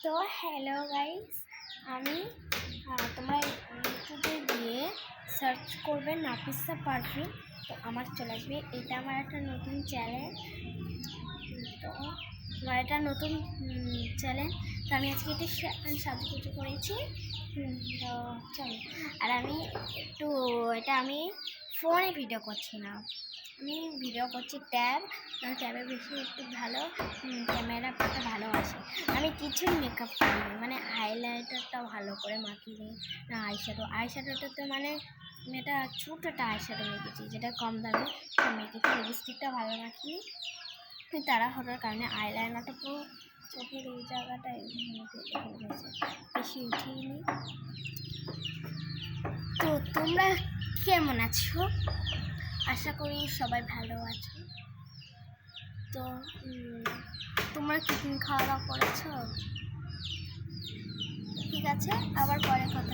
তো hello guys, আমি তোমরা ইউটিউবে গিয়ে সার্চ করবে নাফিসা পারফিউম, তো আমার চলে আসবে। এটা আমার একটা নতুন চ্যানেল। তো আমার এটা নতুন চ্যানেল। তো আমি আজকে একটু সাজুগুজু করেছি। তো চলো। আর আমি একটু আমি ফোনে ভিডিও করছি না, আমি ভিডিও করছি ট্যাবে বেশি একটু ভালো ক্যামেরাটা ভালো আসে। আমি কিছু মেকআপ করিনি, মানে হাইলাইটারটা ভালো করে মাখিনি না, আইশ্যাডোটা তো মানে এটা ছোটোটা আইশ্যাডো মেখেছি, যেটা কম দামে মেখেছি। লিপস্টিকটা ভালো মাখিনি, তাড়াহুড়োর কারণে আইলাইনারটা পুরো চোখের এই জায়গাটায় বেশি উঠিয়ে। তো তোমরা কেমন আছো? আশা করি সবাই ভালো আছো। তো তোমরা টিফিন খাওয়া দাওয়া করেছো? ঠিক আছে, আবার পরে কথা